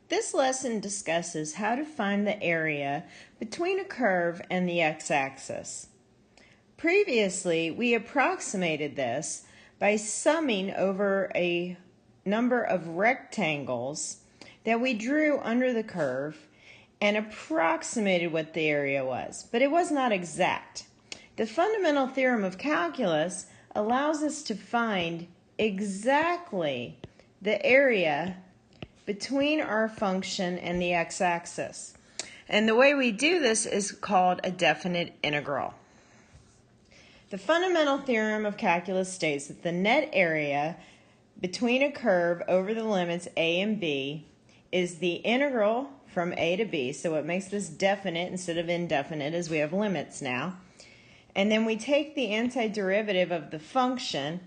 This lesson discusses how to find the area between a curve and the x-axis. Previously, we approximated this by summing over a number of rectangles that we drew under the curve and approximated what the area was, but it was not exact. The fundamental theorem of calculus allows us to find exactly the area between our function and the x-axis. And the way we do this is called a definite integral. The fundamental theorem of calculus states that the net area between a curve over the limits a and b is the integral from a to b, so it makes this definite instead of indefinite as we have limits now. And then we take the antiderivative of the function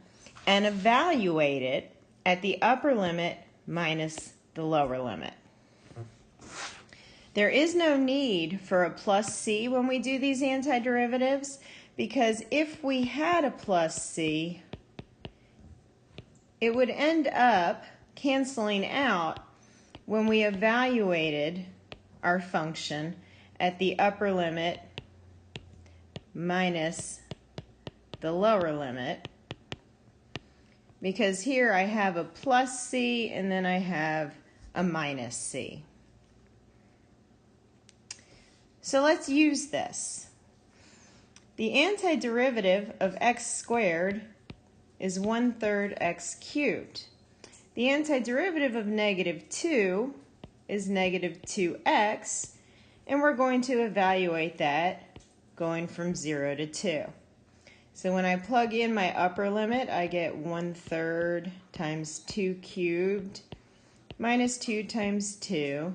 and evaluate it at the upper limit minus the lower limit. There is no need for a plus c when we do these antiderivatives, because if we had a plus c, it would end up canceling out when we evaluated our function at the upper limit minus the lower limit, because here I have a plus c and then I have a minus c. So let's use this. The antiderivative of x squared is 1/3 x cubed. The antiderivative of -2 is -2x, and we're going to evaluate that going from 0 to 2. So when I plug in my upper limit, I get 1/3 times 2 cubed minus 2 times 2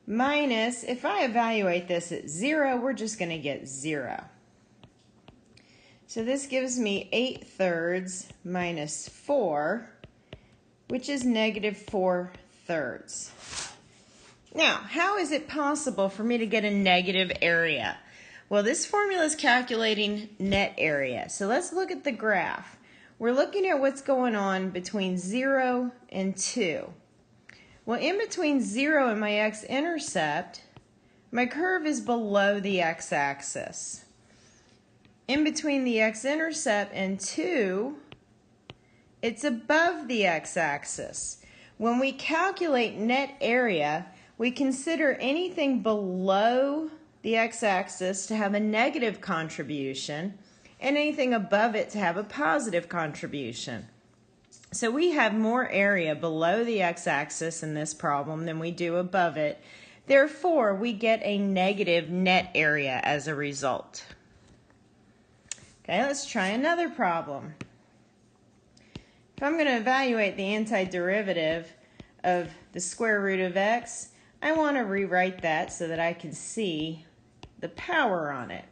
minus, if I evaluate this at 0, we're just going to get 0. So this gives me 8/3 minus 4, which is -4/3. Now, how is it possible for me to get a negative area? Well, this formula is calculating net area. So let's look at the graph. We're looking at what's going on between 0 and 2. Well, in between 0 and my x-intercept, my curve is below the x-axis. In between the x-intercept and 2, it's above the x-axis. When we calculate net area, we consider anything below the x-axis to have a negative contribution and anything above it to have a positive contribution. So we have more area below the x-axis in this problem than we do above it. Therefore, we get a negative net area as a result. Okay, let's try another problem. If I'm going to evaluate the antiderivative of the square root of x, I want to rewrite that so that I can see the power on it.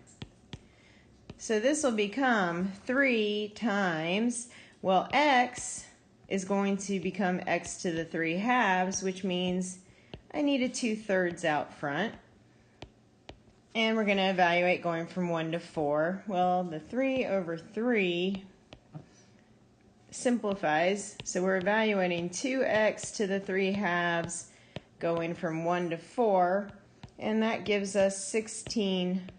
So this will become 3 times, well, x is going to become x to the 3/2, which means I need a 2/3 out front. And we're going to evaluate going from 1 to 4. Well, the 3/3 simplifies, so we're evaluating 2x to the 3/2 going from 1 to 4, and that gives us 16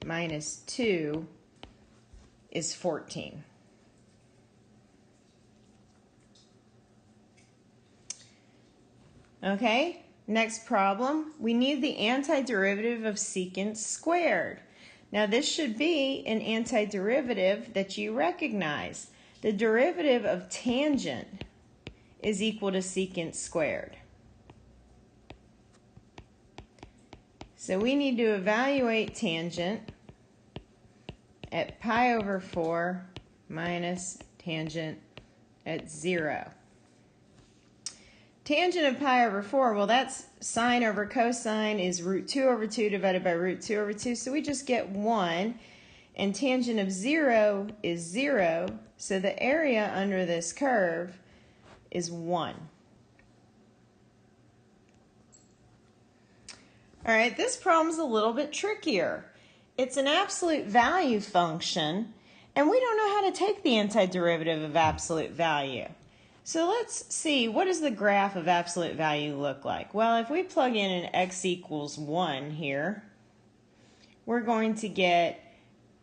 minus 2 is 14. Okay, next problem. We need the antiderivative of secant squared. Now this should be an antiderivative that you recognize. The derivative of tangent is equal to secant squared. So we need to evaluate tangent at pi/4 minus tangent at 0. Tangent of pi/4, well, that's sine over cosine is √2/2 divided by √2/2, so we just get 1. And tangent of 0 is 0, so the area under this curve is 1. All right, this problem's a little bit trickier. It's an absolute value function, and we don't know how to take the antiderivative of absolute value. So let's see, what does the graph of absolute value look like? Well, if we plug in an x equals 1 here, we're going to get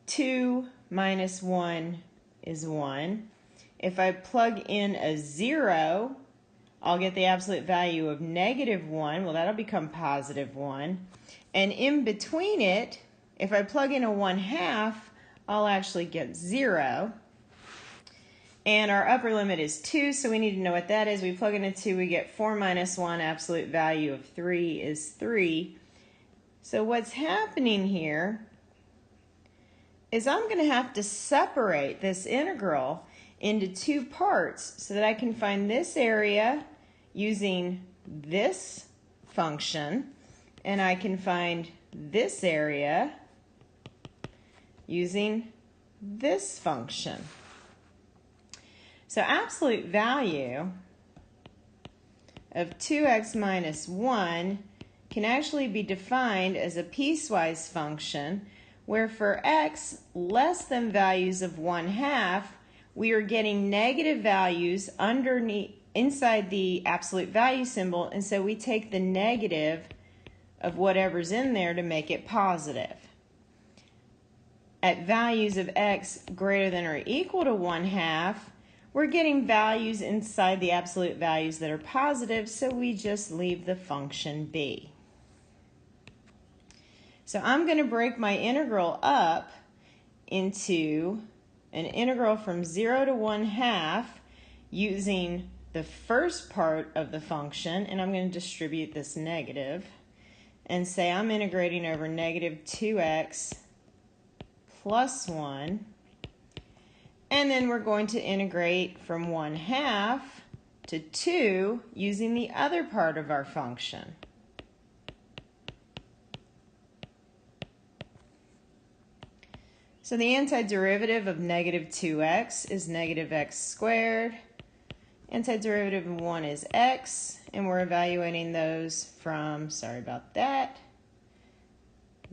2 minus 1 is 1. If I plug in a 0, I'll get the absolute value of negative 1. Well, that'll become positive 1. And in between it, if I plug in a 1/2, I'll actually get 0. And our upper limit is 2, so we need to know what that is. We plug in a 2, we get 4 minus 1, absolute value of 3 is 3. So what's happening here is I'm going to have to separate this integral into two parts so that I can find this area using this function, and I can find this area using this function. So absolute value of 2x minus 1 can actually be defined as a piecewise function where for x less than values of 1/2, we are getting negative values underneath inside the absolute value symbol, and so we take the negative of whatever's in there to make it positive. At values of x greater than or equal to 1/2, we're getting values inside the absolute values that are positive, so we just leave the function be. So I'm going to break my integral up into an integral from 0 to 1/2 using the first part of the function, and I'm going to distribute this negative and say I'm integrating over negative 2x plus 1. And then we're going to integrate from 1/2 to 2 using the other part of our function. So the antiderivative of negative 2x is negative x squared. Antiderivative of 1 is x, and we're evaluating those from, sorry about that,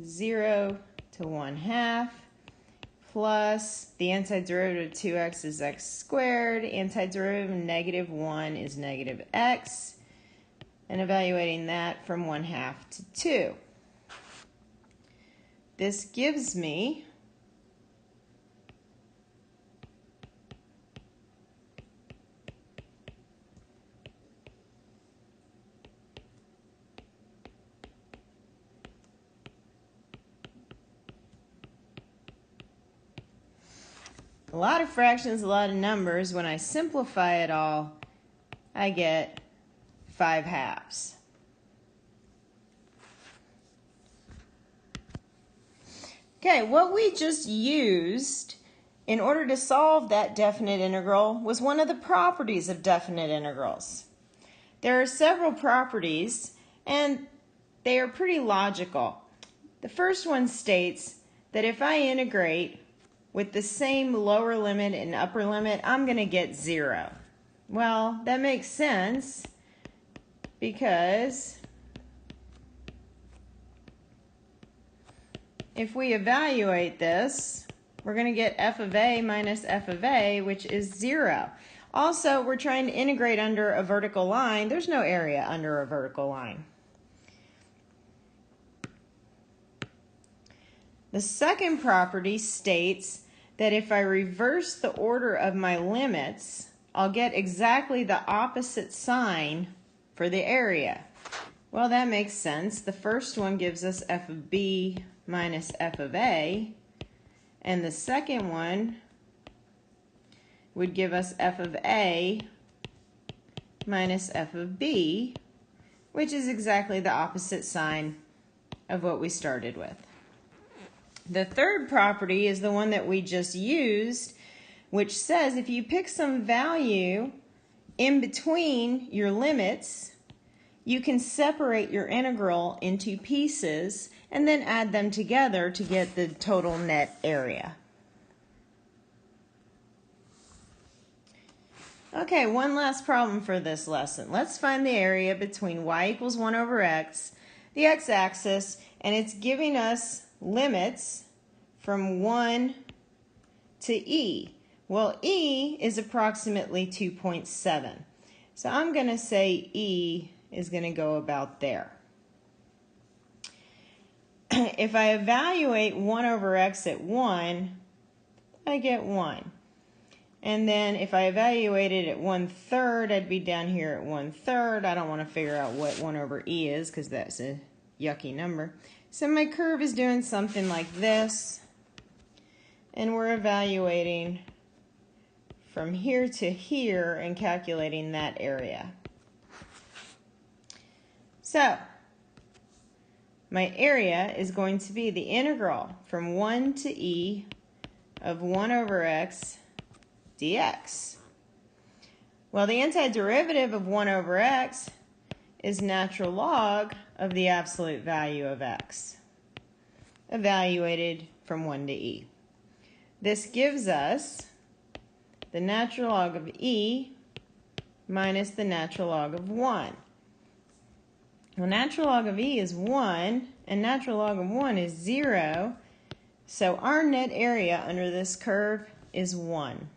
0 to 1/2. Plus the antiderivative of 2x is x squared. Antiderivative of negative 1 is negative x. And evaluating that from 1/2 to 2. This gives me a lot of fractions, a lot of numbers. When I simplify it all, I get 5/2. Okay, what we just used in order to solve that definite integral was one of the properties of definite integrals. There are several properties, and they are pretty logical. The first one states that if I integrate with the same lower limit and upper limit, I'm going to get 0. Well, that makes sense because if we evaluate this, we're going to get f of a minus f of a, which is 0. Also, we're trying to integrate under a vertical line. There's no area under a vertical line. The second property states that if I reverse the order of my limits, I'll get exactly the opposite sign for the area. Well, that makes sense. The first one gives us f of b minus f of a, and the second one would give us f of a minus f of b, which is exactly the opposite sign of what we started with. The third property is the one that we just used, which says if you pick some value in between your limits, you can separate your integral into pieces and then add them together to get the total net area. Okay, one last problem for this lesson. Let's find the area between y equals 1 over x, the x-axis, and it's giving us limits from 1 to e. Well, E is approximately 2.7. So I'm going to say E is going to go about there. If I evaluate 1 over x at 1, I get 1. And then if I evaluate it at 1/3, I'd be down here at 1/3. I don't want to figure out what 1 over E is because that's a yucky number. So my curve is doing something like this. And we're evaluating from here to here and calculating that area. So my area is going to be the integral from 1 to E of 1 over x dx. Well, the antiderivative of 1 over x is natural log of the absolute value of x, evaluated from 1 to E. This gives us the natural log of E minus the natural log of 1. Well, natural log of E is 1, and natural log of 1 is 0, so our net area under this curve is 1.